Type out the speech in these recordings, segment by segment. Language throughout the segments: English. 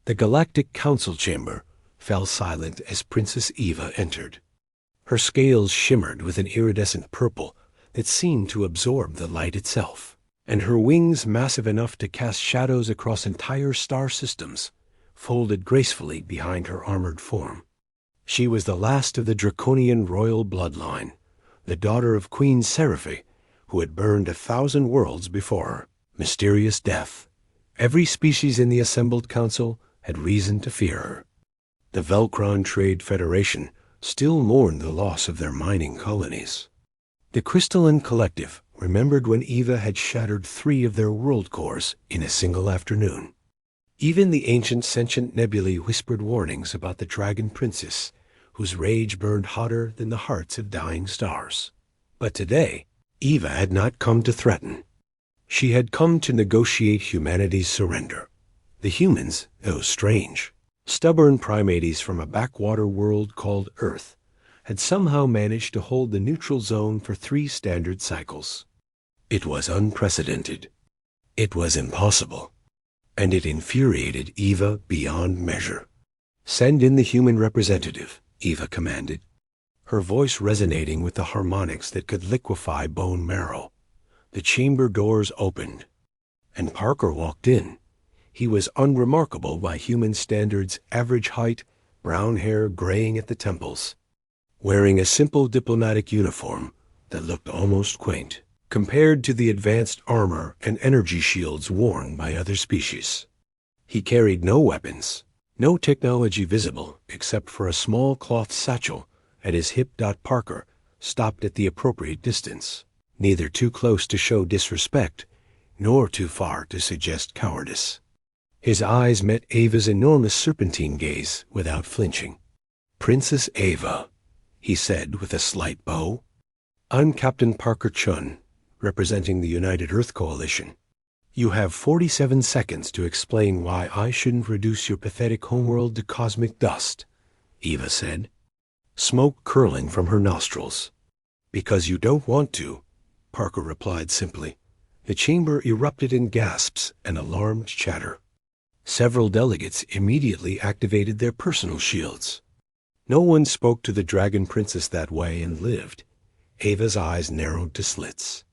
The Galactic Council chamber fell silent as Princess Eva entered. Her scales shimmered with an iridescent purple that seemed to absorb the light itself, and her wings, massive enough to cast shadows across entire star systems, folded gracefully behind her armored form. She was the last of the draconian royal bloodline, the daughter of Queen Seraphi, who had burned 1,000 worlds before her. Mysterious death. Every species in the assembled council had reason to fear her. The Velcron Trade Federation still mourned the loss of their mining colonies. The Crystalline Collective remembered when Eva had shattered 3 of their world cores in a single afternoon. Even the ancient sentient nebulae whispered warnings about the Dragon Princess, whose rage burned hotter than the hearts of dying stars. But today, Eva had not come to threaten. She had come to negotiate humanity's surrender. The humans, those strange, stubborn primates from a backwater world called Earth, had somehow managed to hold the neutral zone for 3 standard cycles. It was unprecedented. It was impossible. And it infuriated Eva beyond measure. "Send in the human representative," Eva commanded, her voice resonating with the harmonics that could liquefy bone marrow. The chamber doors opened, and Parker walked in. He was unremarkable by human standards, average height, brown hair graying at the temples, wearing a simple diplomatic uniform that looked almost quaint compared to the advanced armor and energy shields worn by other species. He carried no weapons, no technology visible except for a small cloth satchel at his hip. Parker stopped at the appropriate distance, neither too close to show disrespect, nor too far to suggest cowardice. His eyes met Ava's enormous serpentine gaze without flinching. "Princess Eva," he said with a slight bow. "I'm Captain Parker Chun, representing the United Earth Coalition. You have 47 seconds to explain why I shouldn't reduce your pathetic homeworld to cosmic dust," Eva said, smoke curling from her nostrils. "Because you don't want to," Parker replied simply. The chamber erupted in gasps and alarmed chatter. Several delegates immediately activated their personal shields. No one spoke to the Dragon Princess that way and lived. Ava's eyes narrowed to slits.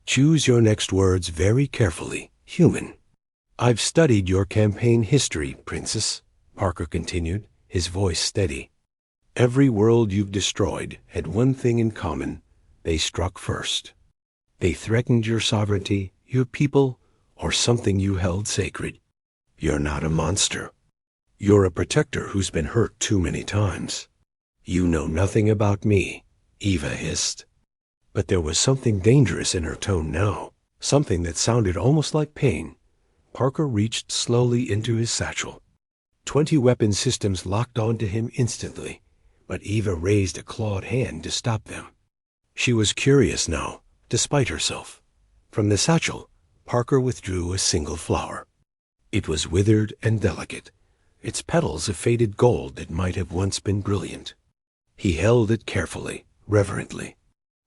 "Choose your next words very carefully, human." "I've studied your campaign history, Princess," Parker continued, his voice steady. "Every world you've destroyed had one thing in common. They struck first. They threatened your sovereignty, your people, or something you held sacred. You're not a monster. You're a protector who's been hurt too many times." "You know nothing about me," Eva hissed. But there was something dangerous in her tone now, something that sounded almost like pain. Parker reached slowly into his satchel. 20 weapon systems locked onto him instantly, but Eva raised a clawed hand to stop them. She was curious now, despite herself. From the satchel, Parker withdrew a single flower. It was withered and delicate, its petals a faded gold that might have once been brilliant. He held it carefully, reverently.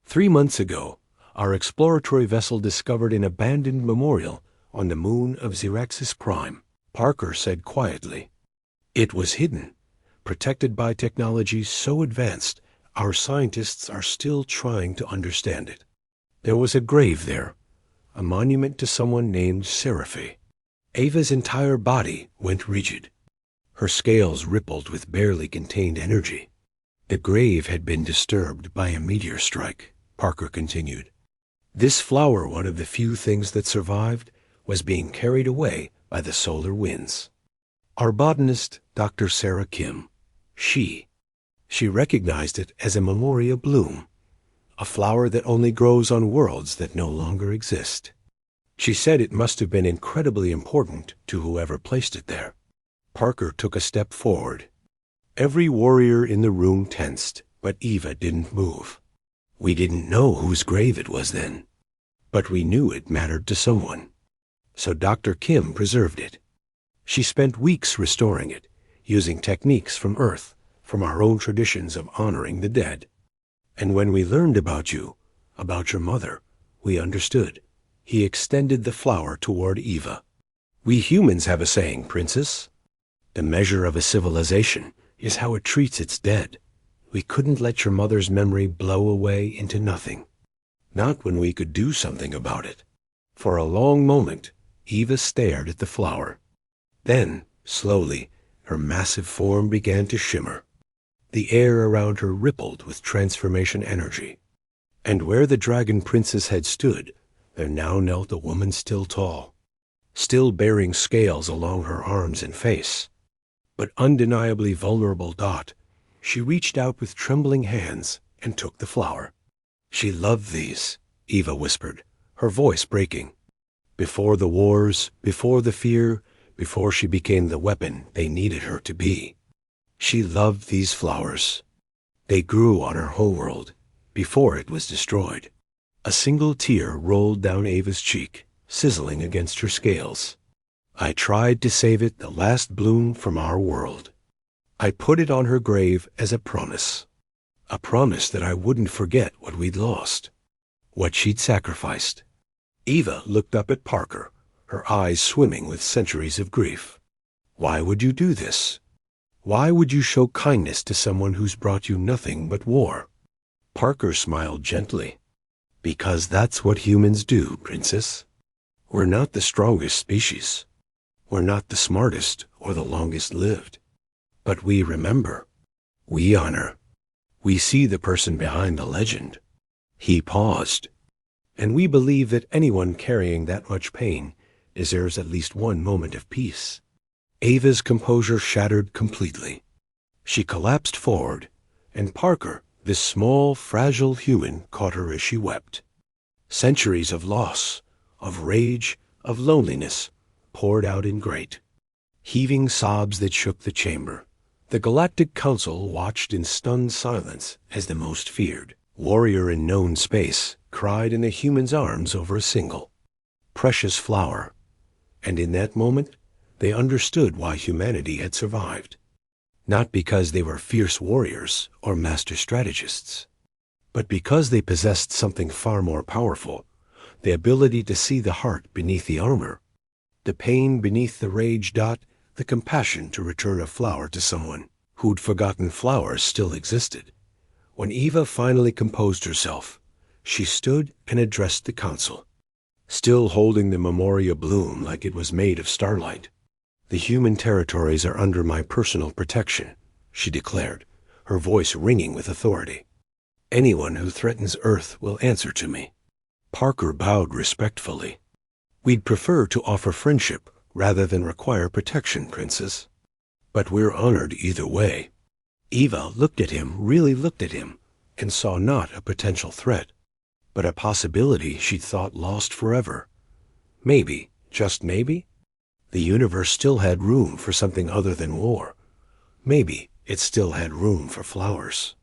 3 months ago, our exploratory vessel discovered an abandoned memorial on the moon of Xeraxis Prime, Parker said quietly. It was hidden, protected by technology so advanced our scientists are still trying to understand it. There was a grave there, a monument to someone named Seraphi. Ava's entire body went rigid. Her scales rippled with barely contained energy. "The grave had been disturbed by a meteor strike," Parker continued. "This flower, one of the few things that survived, was being carried away by the solar winds. Our botanist, Dr. Sarah Kim, she recognized it as a memoria bloom, a flower that only grows on worlds that no longer exist. She said it must have been incredibly important to whoever placed it there." Parker took a step forward. Every warrior in the room tensed, but Eva didn't move. "We didn't know whose grave it was then, but we knew it mattered to someone. So Dr. Kim preserved it. She spent weeks restoring it, using techniques from Earth, from our own traditions of honoring the dead. And when we learned about you, about your mother, we understood." He extended the flower toward Eva. "We humans have a saying, Princess. The measure of a civilization is how it treats its dead. We couldn't let your mother's memory blow away into nothing. Not when we could do something about it. For a long moment, Eva stared at the flower. Then, slowly, her massive form began to shimmer. The air around her rippled with transformation energy. And where the dragon princess had stood, there now knelt a woman still tall, still bearing scales along her arms and face, but undeniably vulnerable. She reached out with trembling hands and took the flower. She loved these, Eva whispered, her voice breaking. Before the wars, before the fear, before she became the weapon they needed her to be. She loved these flowers. They grew on her homeworld, before it was destroyed. A single tear rolled down Eva's cheek, sizzling against her scales. I tried to save it, the last bloom from our world. I put it on her grave as a promise that I wouldn't forget what we'd lost, what she'd sacrificed. Eva looked up at Parker, her eyes swimming with centuries of grief. Why would you do this? Why would you show kindness to someone who's brought you nothing but war? Parker smiled gently. Because that's what humans do, Princess. We're not the strongest species. We're not the smartest or the longest lived. But we remember. We honor. We see the person behind the legend. He paused. And we believe that anyone carrying that much pain deserves at least one moment of peace. Eva's composure shattered completely. She collapsed forward, and Parker, this small, fragile human, caught her as she wept. Centuries of loss, of rage, of loneliness, poured out in great, heaving sobs that shook the chamber. The Galactic Council watched in stunned silence as the most feared warrior in known space cried in a human's arms over a single, precious flower. And in that moment, they understood why humanity had survived. Not because they were fierce warriors or master strategists, but because they possessed something far more powerful, the ability to see the heart beneath the armor, the pain beneath the rage. The compassion to return a flower to someone who'd forgotten flowers still existed. When Eva finally composed herself, she stood and addressed the council, still holding the memoria bloom like it was made of starlight. The human territories are under my personal protection, she declared, her voice ringing with authority. Anyone who threatens Earth will answer to me. Parker bowed respectfully. We'd prefer to offer friendship rather than require protection, Princess. But we're honored either way. Eva looked at him, really looked at him, and saw not a potential threat, but a possibility she'd thought lost forever. Maybe, just maybe, the universe still had room for something other than war. Maybe it still had room for flowers.